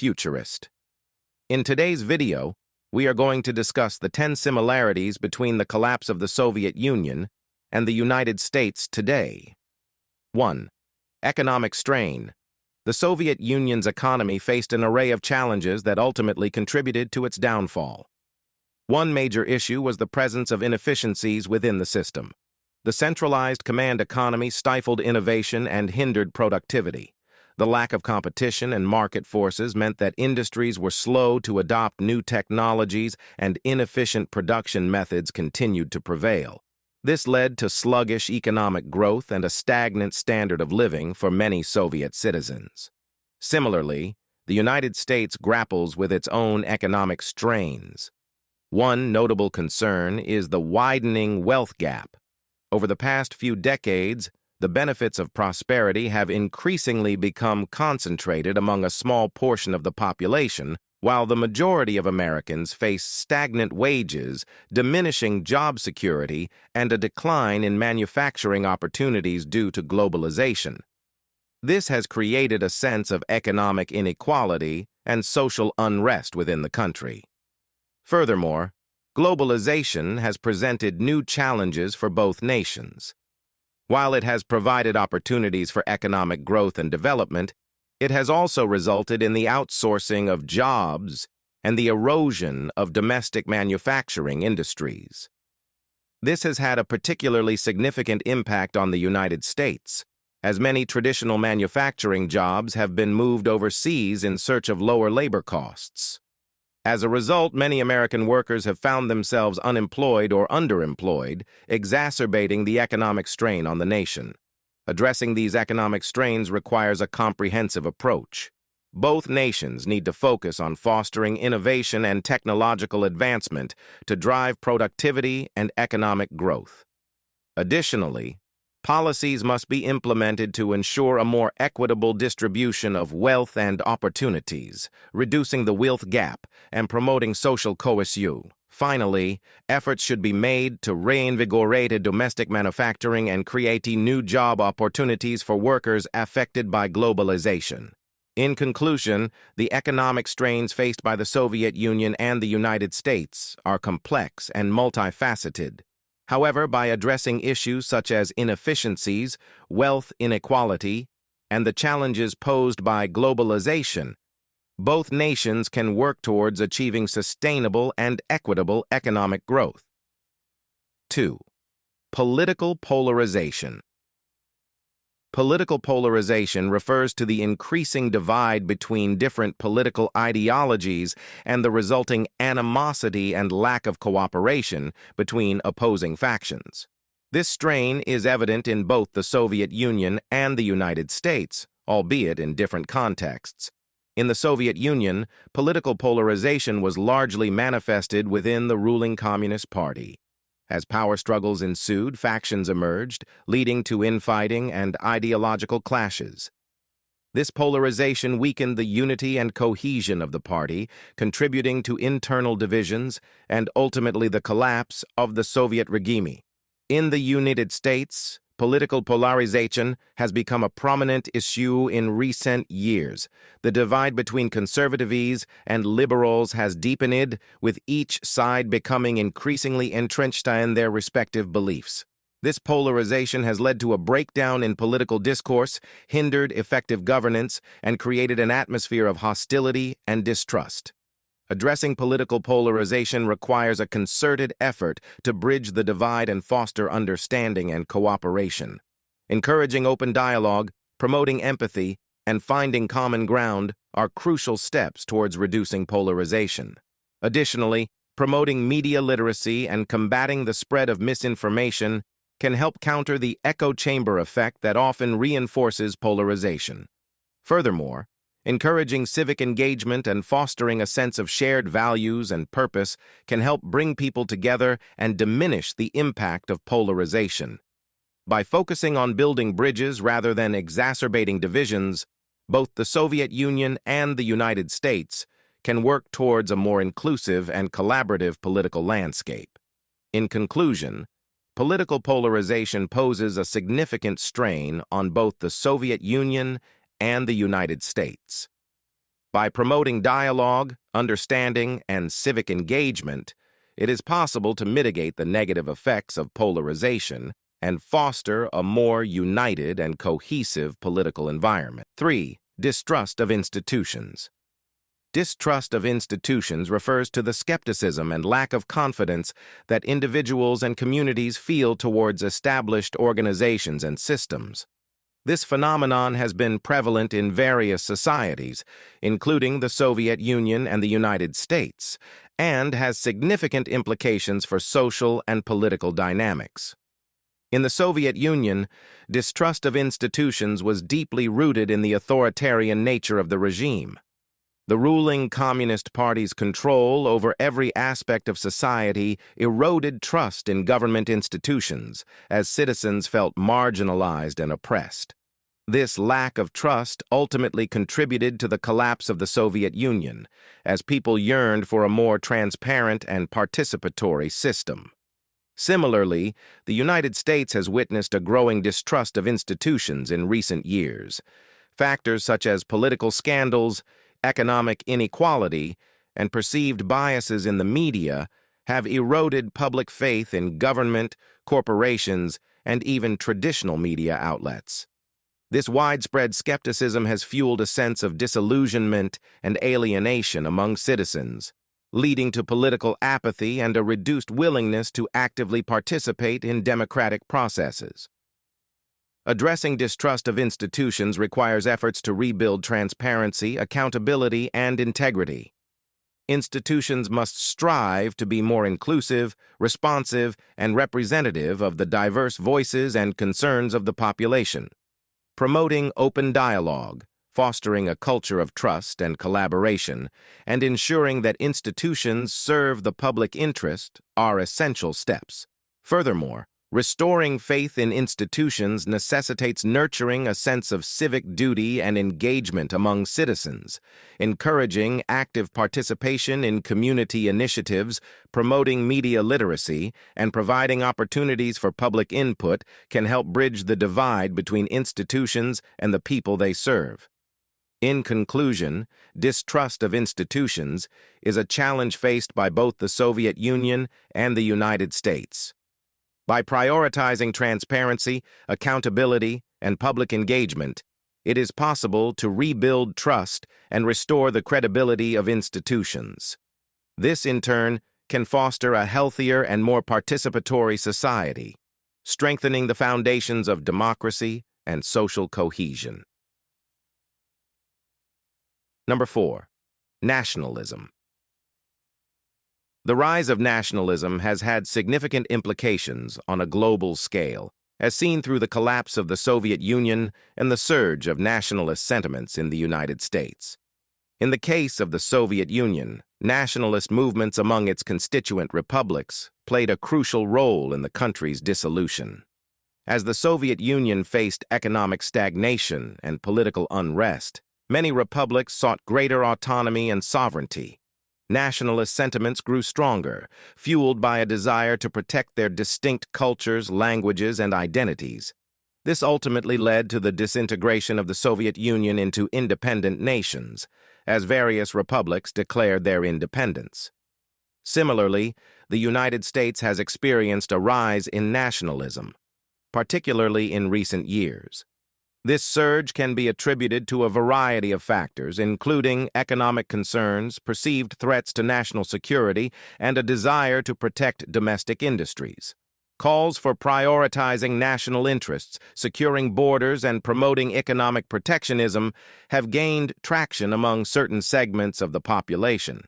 futurist. In today's video, we are going to discuss the 10 similarities between the collapse of the Soviet Union and the United States today. 1. Economic strain. The Soviet Union's economy faced an array of challenges that ultimately contributed to its downfall. One major issue was the presence of inefficiencies within the system. The centralized command economy stifled innovation and hindered productivity. The lack of competition and market forces meant that industries were slow to adopt new technologies and inefficient production methods continued to prevail. This led to sluggish economic growth and a stagnant standard of living for many Soviet citizens. Similarly, the United States grapples with its own economic strains. One notable concern is the widening wealth gap. Over the past few decades, the benefits of prosperity have increasingly become concentrated among a small portion of the population, while the majority of Americans face stagnant wages, diminishing job security, and a decline in manufacturing opportunities due to globalization. This has created a sense of economic inequality and social unrest within the country. Furthermore, globalization has presented new challenges for both nations. While it has provided opportunities for economic growth and development, it has also resulted in the outsourcing of jobs and the erosion of domestic manufacturing industries. This has had a particularly significant impact on the United States, as many traditional manufacturing jobs have been moved overseas in search of lower labor costs. As a result, many American workers have found themselves unemployed or underemployed, exacerbating the economic strain on the nation. Addressing these economic strains requires a comprehensive approach. Both nations need to focus on fostering innovation and technological advancement to drive productivity and economic growth. Additionally, policies must be implemented to ensure a more equitable distribution of wealth and opportunities, reducing the wealth gap and promoting social cohesion. Finally, efforts should be made to reinvigorate domestic manufacturing and create new job opportunities for workers affected by globalization. In conclusion, the economic strains faced by the Soviet Union and the United States are complex and multifaceted. However, by addressing issues such as inefficiencies, wealth inequality, and the challenges posed by globalization, both nations can work towards achieving sustainable and equitable economic growth. 2. Political polarization. Political polarization refers to the increasing divide between different political ideologies and the resulting animosity and lack of cooperation between opposing factions. This strain is evident in both the Soviet Union and the United States, albeit in different contexts. In the Soviet Union, political polarization was largely manifested within the ruling Communist Party. As power struggles ensued, factions emerged, leading to infighting and ideological clashes. This polarization weakened the unity and cohesion of the party, contributing to internal divisions and ultimately the collapse of the Soviet regime. In the United States, political polarization has become a prominent issue in recent years. The divide between conservatives and liberals has deepened, with each side becoming increasingly entrenched in their respective beliefs. This polarization has led to a breakdown in political discourse, hindered effective governance, and created an atmosphere of hostility and distrust. Addressing political polarization requires a concerted effort to bridge the divide and foster understanding and cooperation. Encouraging open dialogue, promoting empathy, and finding common ground are crucial steps towards reducing polarization. Additionally, promoting media literacy and combating the spread of misinformation can help counter the echo chamber effect that often reinforces polarization. Furthermore, encouraging civic engagement and fostering a sense of shared values and purpose can help bring people together and diminish the impact of polarization. By focusing on building bridges rather than exacerbating divisions, both the Soviet Union and the United States can work towards a more inclusive and collaborative political landscape. In conclusion, political polarization poses a significant strain on both the Soviet Union and the United States. By promoting dialogue, understanding, and civic engagement, it is possible to mitigate the negative effects of polarization and foster a more united and cohesive political environment. 3. Distrust of institutions. Distrust of institutions refers to the skepticism and lack of confidence that individuals and communities feel towards established organizations and systems. This phenomenon has been prevalent in various societies, including the Soviet Union and the United States, and has significant implications for social and political dynamics. In the Soviet Union, distrust of institutions was deeply rooted in the authoritarian nature of the regime. The ruling Communist Party's control over every aspect of society eroded trust in government institutions, as citizens felt marginalized and oppressed. This lack of trust ultimately contributed to the collapse of the Soviet Union, as people yearned for a more transparent and participatory system. Similarly, the United States has witnessed a growing distrust of institutions in recent years. Factors such as political scandals, economic inequality, and perceived biases in the media have eroded public faith in government, corporations, and even traditional media outlets. This widespread skepticism has fueled a sense of disillusionment and alienation among citizens, leading to political apathy and a reduced willingness to actively participate in democratic processes. Addressing distrust of institutions requires efforts to rebuild transparency, accountability, and integrity. Institutions must strive to be more inclusive, responsive, and representative of the diverse voices and concerns of the population. Promoting open dialogue, fostering a culture of trust and collaboration, and ensuring that institutions serve the public interest are essential steps. Furthermore, restoring faith in institutions necessitates nurturing a sense of civic duty and engagement among citizens, encouraging active participation in community initiatives, promoting media literacy, and providing opportunities for public input can help bridge the divide between institutions and the people they serve. In conclusion, distrust of institutions is a challenge faced by both the Soviet Union and the United States. By prioritizing transparency, accountability, and public engagement, it is possible to rebuild trust and restore the credibility of institutions. This, in turn, can foster a healthier and more participatory society, strengthening the foundations of democracy and social cohesion. Number 4. Nationalism. The rise of nationalism has had significant implications on a global scale, as seen through the collapse of the Soviet Union and the surge of nationalist sentiments in the United States. In the case of the Soviet Union, nationalist movements among its constituent republics played a crucial role in the country's dissolution. As the Soviet Union faced economic stagnation and political unrest, many republics sought greater autonomy and sovereignty. Nationalist sentiments grew stronger, fueled by a desire to protect their distinct cultures, languages, and identities. This ultimately led to the disintegration of the Soviet Union into independent nations, as various republics declared their independence. Similarly, the United States has experienced a rise in nationalism, particularly in recent years. This surge can be attributed to a variety of factors, including economic concerns, perceived threats to national security, and a desire to protect domestic industries. Calls for prioritizing national interests, securing borders, and promoting economic protectionism have gained traction among certain segments of the population.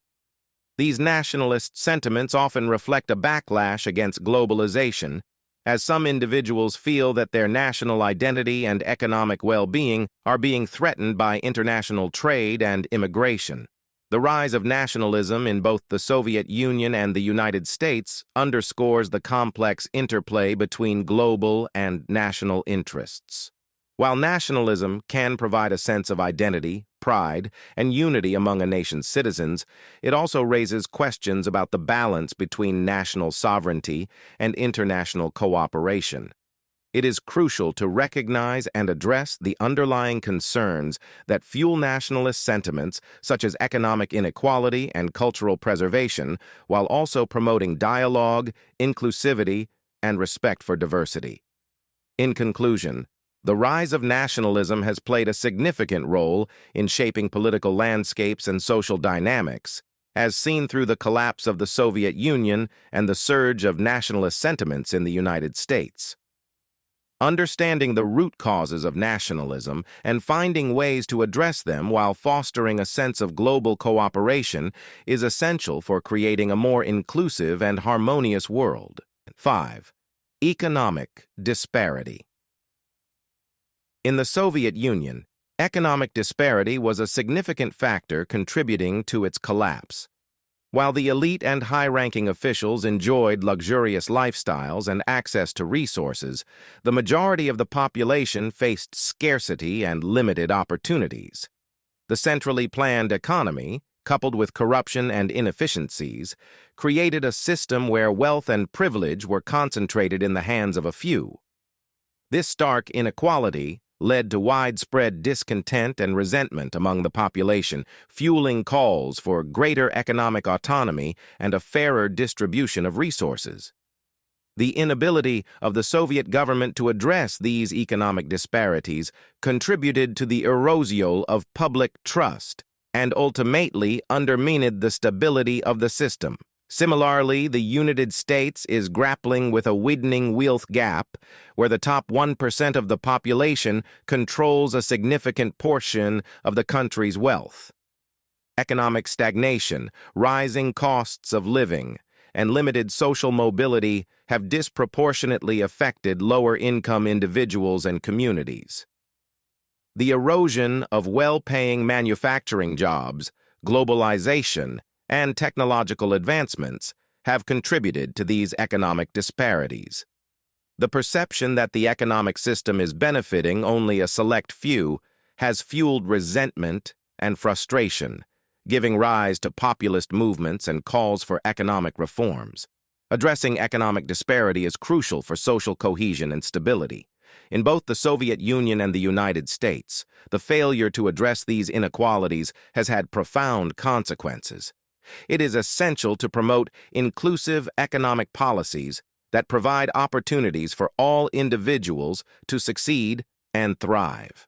These nationalist sentiments often reflect a backlash against globalization, as some individuals feel that their national identity and economic well-being are being threatened by international trade and immigration. The rise of nationalism in both the Soviet Union and the United States underscores the complex interplay between global and national interests. While nationalism can provide a sense of identity, pride, and unity among a nation's citizens, it also raises questions about the balance between national sovereignty and international cooperation. it is crucial to recognize and address the underlying concerns that fuel nationalist sentiments such as economic inequality and cultural preservation, while also promoting dialogue, inclusivity, and respect for diversity. In conclusion, the rise of nationalism has played a significant role in shaping political landscapes and social dynamics, as seen through the collapse of the Soviet Union and the surge of nationalist sentiments in the United States. Understanding the root causes of nationalism and finding ways to address them while fostering a sense of global cooperation is essential for creating a more inclusive and harmonious world. 5. Economic disparity. In the Soviet Union, economic disparity was a significant factor contributing to its collapse. While the elite and high-ranking officials enjoyed luxurious lifestyles and access to resources, the majority of the population faced scarcity and limited opportunities. The centrally planned economy, coupled with corruption and inefficiencies, created a system where wealth and privilege were concentrated in the hands of a few. This stark inequality led to widespread discontent and resentment among the population, fueling calls for greater economic autonomy and a fairer distribution of resources. The inability of the Soviet government to address these economic disparities contributed to the erosion of public trust and ultimately undermined the stability of the system. Similarly, the United States is grappling with a widening wealth gap, where the top 1% of the population controls a significant portion of the country's wealth. Economic stagnation, rising costs of living, and limited social mobility have disproportionately affected lower-income individuals and communities. The erosion of well-paying manufacturing jobs, globalization, and technological advancements have contributed to these economic disparities. The perception that the economic system is benefiting only a select few has fueled resentment and frustration, giving rise to populist movements and calls for economic reforms. Addressing economic disparity is crucial for social cohesion and stability. In both the Soviet Union and the United States, the failure to address these inequalities has had profound consequences. It is essential to promote inclusive economic policies that provide opportunities for all individuals to succeed and thrive.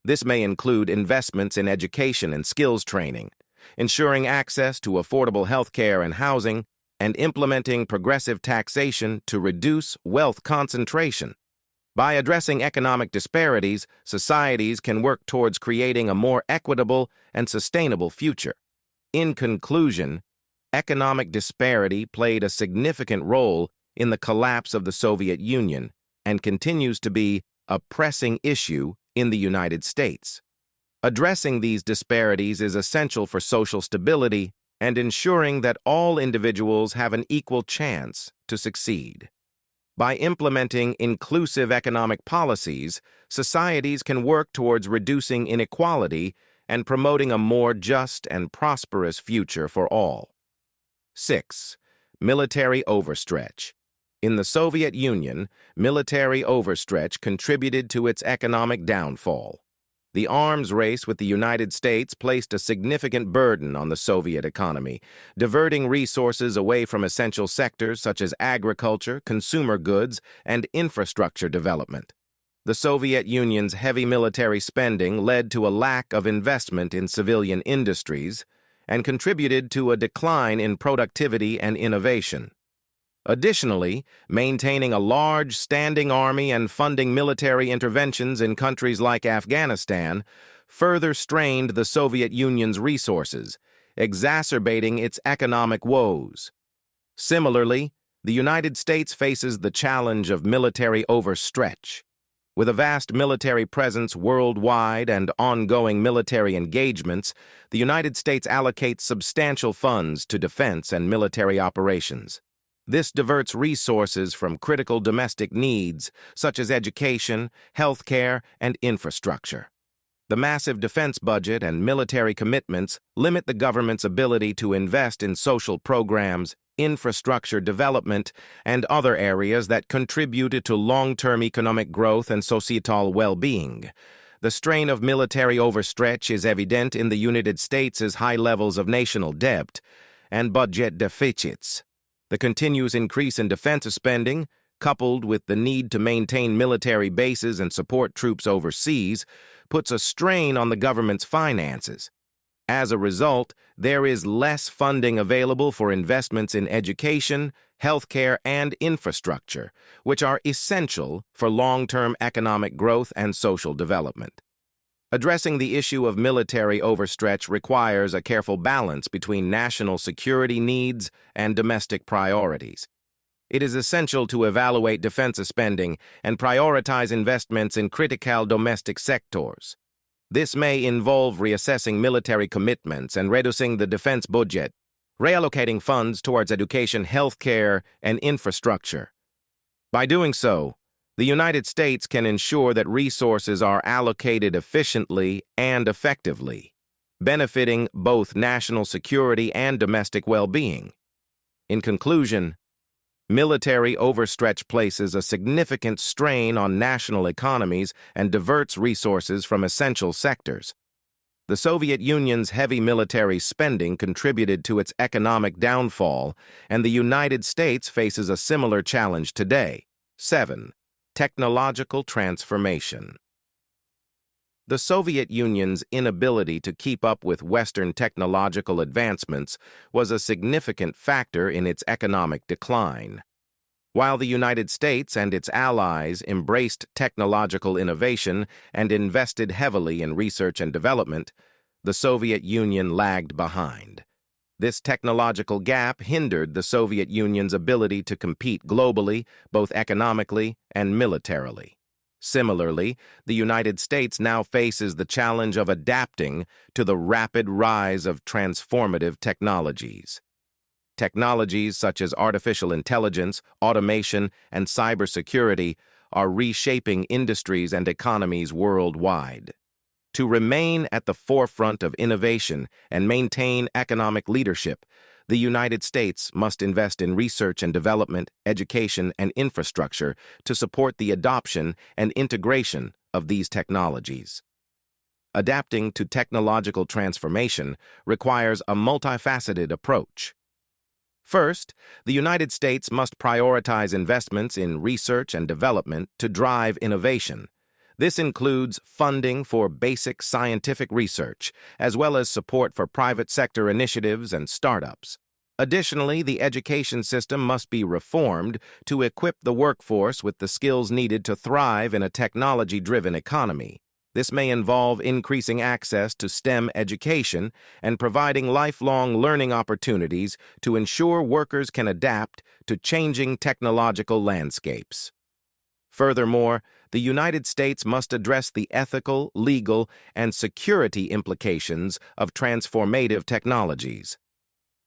This may include investments in education and skills training, ensuring access to affordable health care and housing, and implementing progressive taxation to reduce wealth concentration. By addressing economic disparities, societies can work towards creating a more equitable and sustainable future. In conclusion, economic disparity played a significant role in the collapse of the Soviet Union and continues to be a pressing issue in the United States. Addressing these disparities is essential for social stability and ensuring that all individuals have an equal chance to succeed. By implementing inclusive economic policies, societies can work towards reducing inequality and promoting a more just and prosperous future for all. 6. Military overstretch. In the Soviet Union, military overstretch contributed to its economic downfall. The arms race with the United States placed a significant burden on the Soviet economy, diverting resources away from essential sectors such as agriculture, consumer goods, and infrastructure development. The Soviet Union's heavy military spending led to a lack of investment in civilian industries and contributed to a decline in productivity and innovation. Additionally, maintaining a large standing army and funding military interventions in countries like Afghanistan further strained the Soviet Union's resources, exacerbating its economic woes. Similarly, the United States faces the challenge of military overstretch. With a vast military presence worldwide and ongoing military engagements, the United States allocates substantial funds to defense and military operations. This diverts resources from critical domestic needs, such as education, healthcare, and infrastructure. The massive defense budget and military commitments limit the government's ability to invest in social programs, infrastructure development, and other areas that contributed to long-term economic growth and societal well-being. The strain of military overstretch is evident in the United States' high levels of national debt and budget deficits. The continuous increase in defense spending, coupled with the need to maintain military bases and support troops overseas, puts a strain on the government's finances. As a result, there is less funding available for investments in education, healthcare, and infrastructure, which are essential for long-term economic growth and social development. Addressing the issue of military overstretch requires a careful balance between national security needs and domestic priorities. It is essential to evaluate defense spending and prioritize investments in critical domestic sectors. This may involve reassessing military commitments and reducing the defense budget, reallocating funds towards education, healthcare, and infrastructure. By doing so, the United States can ensure that resources are allocated efficiently and effectively, benefiting both national security and domestic well-being. In conclusion, military overstretch places a significant strain on national economies and diverts resources from essential sectors. The Soviet Union's heavy military spending contributed to its economic downfall, and the United States faces a similar challenge today. 7. Technological transformation. The Soviet Union's inability to keep up with Western technological advancements was a significant factor in its economic decline. While the United States and its allies embraced technological innovation and invested heavily in research and development, the Soviet Union lagged behind. This technological gap hindered the Soviet Union's ability to compete globally, both economically and militarily. Similarly, the United States now faces the challenge of adapting to the rapid rise of transformative technologies. Technologies such as artificial intelligence, automation, and cybersecurity are reshaping industries and economies worldwide. To remain at the forefront of innovation and maintain economic leadership, the United States must invest in research and development, education, and infrastructure to support the adoption and integration of these technologies. Adapting to technological transformation requires a multifaceted approach. First, the United States must prioritize investments in research and development to drive innovation. This includes funding for basic scientific research, as well as support for private sector initiatives and startups. Additionally, the education system must be reformed to equip the workforce with the skills needed to thrive in a technology-driven economy. This may involve increasing access to STEM education and providing lifelong learning opportunities to ensure workers can adapt to changing technological landscapes. Furthermore, the United States must address the ethical, legal, and security implications of transformative technologies.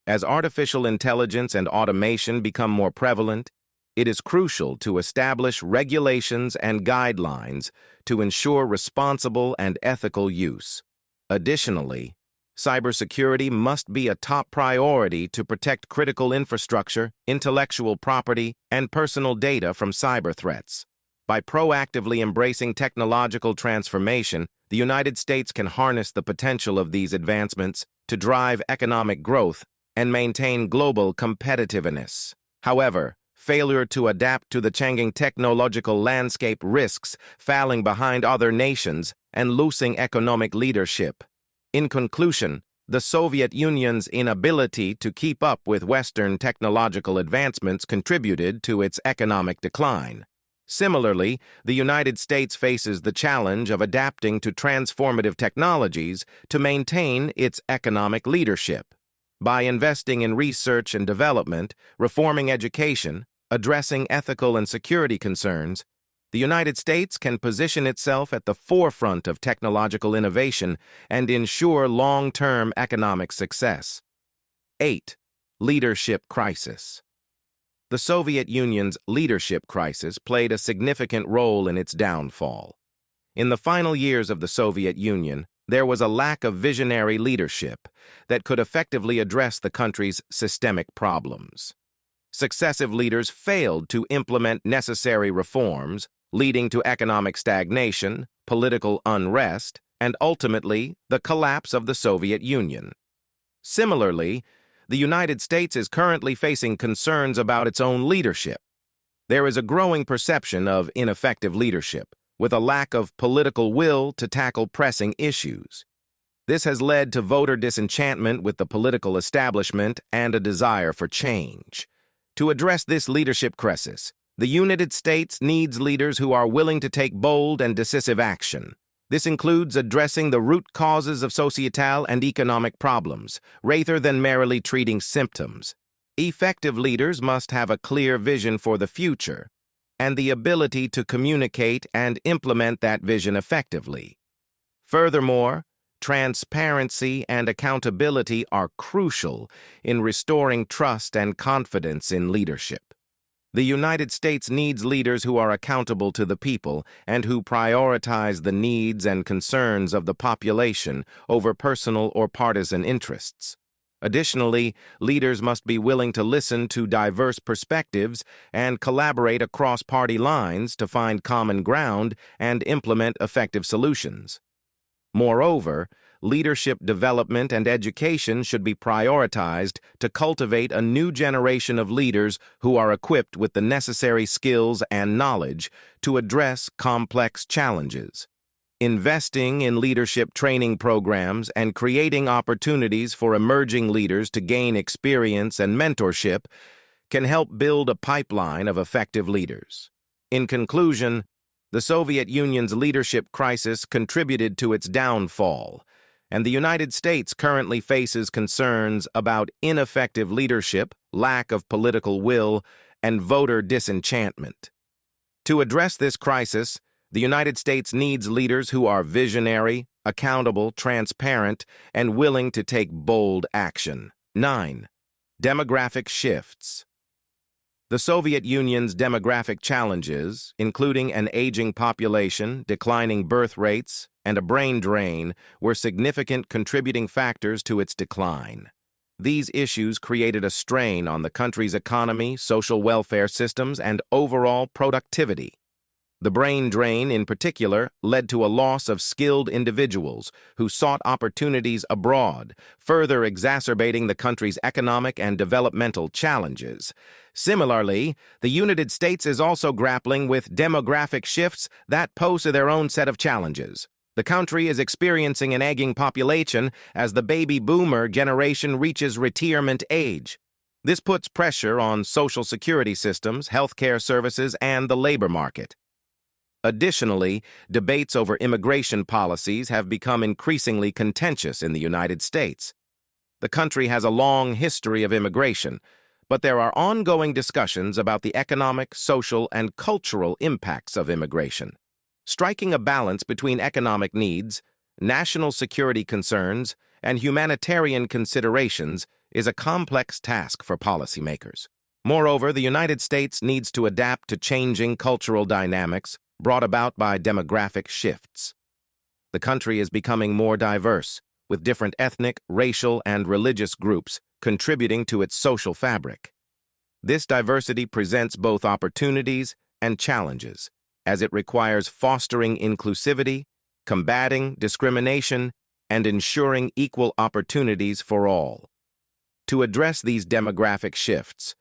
As artificial intelligence and automation become more prevalent, it is crucial to establish regulations and guidelines to ensure responsible and ethical use. Additionally, cybersecurity must be a top priority to protect critical infrastructure, intellectual property, and personal data from cyber threats. By proactively embracing technological transformation, the United States can harness the potential of these advancements to drive economic growth and maintain global competitiveness. However, failure to adapt to the changing technological landscape risks falling behind other nations and losing economic leadership. In conclusion, the Soviet Union's inability to keep up with Western technological advancements contributed to its economic decline. Similarly, the United States faces the challenge of adapting to transformative technologies to maintain its economic leadership. By investing in research and development, reforming education, addressing ethical and security concerns, the United States can position itself at the forefront of technological innovation and ensure long-term economic success. 8. Leadership crisis. The Soviet Union's leadership crisis played a significant role in its downfall. In the final years of the Soviet Union, there was a lack of visionary leadership that could effectively address the country's systemic problems. Successive leaders failed to implement necessary reforms, leading to economic stagnation, political unrest, and ultimately the collapse of the Soviet Union. Similarly, the United States is currently facing concerns about its own leadership. There is a growing perception of ineffective leadership, with a lack of political will to tackle pressing issues. This has led to voter disenchantment with the political establishment and a desire for change. To address this leadership crisis, the United States needs leaders who are willing to take bold and decisive action. This includes addressing the root causes of societal and economic problems, rather than merely treating symptoms. Effective leaders must have a clear vision for the future and the ability to communicate and implement that vision effectively. Furthermore, transparency and accountability are crucial in restoring trust and confidence in leadership. The United States needs leaders who are accountable to the people and who prioritize the needs and concerns of the population over personal or partisan interests. Additionally, leaders must be willing to listen to diverse perspectives and collaborate across party lines to find common ground and implement effective solutions. Moreover, leadership development and education should be prioritized to cultivate a new generation of leaders who are equipped with the necessary skills and knowledge to address complex challenges. Investing in leadership training programs and creating opportunities for emerging leaders to gain experience and mentorship can help build a pipeline of effective leaders. In conclusion, the Soviet Union's leadership crisis contributed to its downfall, and the United States currently faces concerns about ineffective leadership, lack of political will, and voter disenchantment. To address this crisis, the United States needs leaders who are visionary, accountable, transparent, and willing to take bold action. 9. Demographic shifts. The Soviet Union's demographic challenges, including an aging population, declining birth rates, and a brain drain, were significant contributing factors to its decline. These issues created a strain on the country's economy, social welfare systems, and overall productivity. The brain drain, in particular, led to a loss of skilled individuals who sought opportunities abroad, further exacerbating the country's economic and developmental challenges. Similarly, the United States is also grappling with demographic shifts that pose their own set of challenges. The country is experiencing an aging population as the baby boomer generation reaches retirement age. This puts pressure on social security systems, healthcare services, and the labor market. Additionally, debates over immigration policies have become increasingly contentious in the United States. The country has a long history of immigration, but there are ongoing discussions about the economic, social, and cultural impacts of immigration. Striking a balance between economic needs, national security concerns, and humanitarian considerations is a complex task for policymakers. Moreover, the United States needs to adapt to changing cultural dynamics brought about by demographic shifts. The country is becoming more diverse, with different ethnic, racial, and religious groups contributing to its social fabric. This diversity presents both opportunities and challenges, as it requires fostering inclusivity, combating discrimination, and ensuring equal opportunities for all. To address these demographic shifts,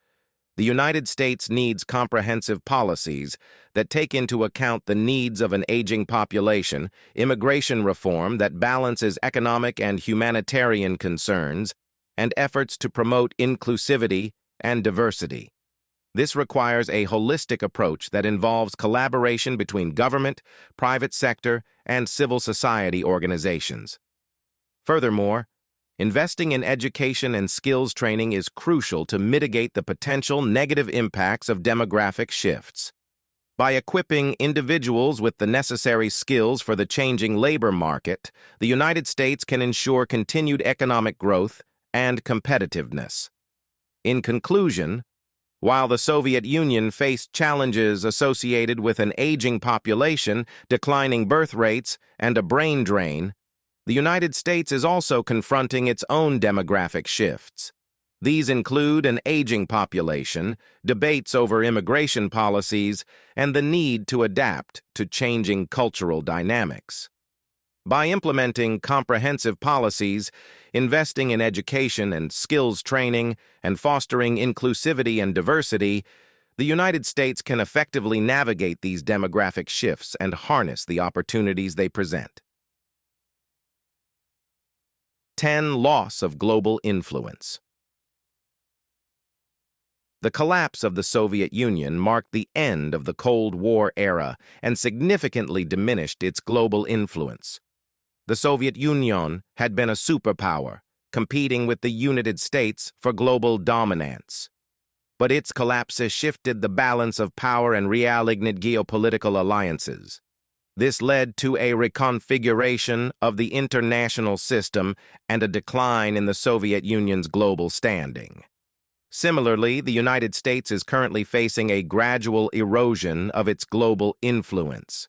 the United States needs comprehensive policies that take into account the needs of an aging population, immigration reform that balances economic and humanitarian concerns, and efforts to promote inclusivity and diversity. This requires a holistic approach that involves collaboration between government, private sector, and civil society organizations. Furthermore, investing in education and skills training is crucial to mitigate the potential negative impacts of demographic shifts. By equipping individuals with the necessary skills for the changing labor market, the United States can ensure continued economic growth and competitiveness. In conclusion, While the Soviet Union faced challenges associated with an aging population, declining birth rates, and a brain drain, the United States is also confronting its own demographic shifts. These include an aging population, debates over immigration policies, and the need to adapt to changing cultural dynamics. By implementing comprehensive policies, investing in education and skills training, and fostering inclusivity and diversity, the United States can effectively navigate these demographic shifts and harness the opportunities they present. 10. Loss of global influence. The collapse of the Soviet Union marked the end of the Cold War era and significantly diminished its global influence. The Soviet Union had been a superpower, competing with the United States for global dominance. But its collapse has shifted the balance of power and realigned geopolitical alliances. This led to a reconfiguration of the international system and a decline in the Soviet Union's global standing. Similarly, the United States is currently facing a gradual erosion of its global influence.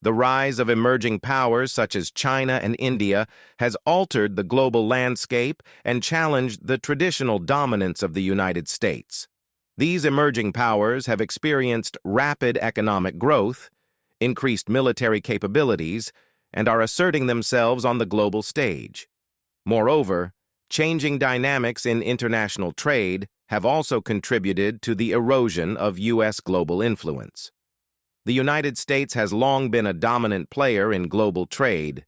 The rise of emerging powers such as China and India has altered the global landscape and challenged the traditional dominance of the United States. These emerging powers have experienced rapid economic growth, increased military capabilities, and are asserting themselves on the global stage. Moreover, changing dynamics in international trade have also contributed to the erosion of U.S. global influence. The United States has long been a dominant player in global trade,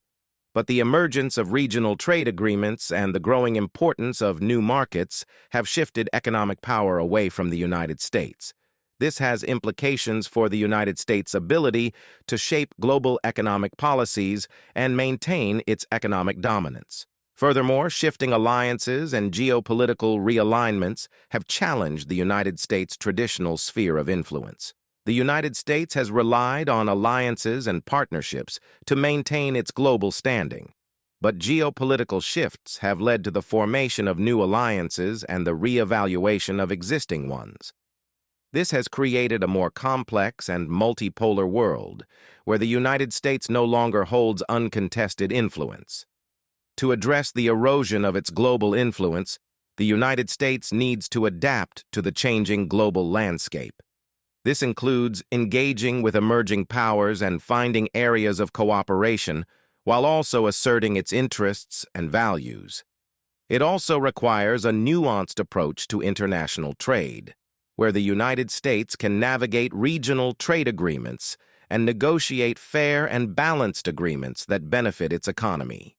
but the emergence of regional trade agreements and the growing importance of new markets have shifted economic power away from the United States. This has implications for the United States' ability to shape global economic policies and maintain its economic dominance. Furthermore, shifting alliances and geopolitical realignments have challenged the United States' traditional sphere of influence. The United States has relied on alliances and partnerships to maintain its global standing, but geopolitical shifts have led to the formation of new alliances and the re-evaluation of existing ones. This has created a more complex and multipolar world, where the United States no longer holds uncontested influence. To address the erosion of its global influence, the United States needs to adapt to the changing global landscape. This includes engaging with emerging powers and finding areas of cooperation, while also asserting its interests and values. It also requires a nuanced approach to international trade, where the United States can navigate regional trade agreements and negotiate fair and balanced agreements that benefit its economy.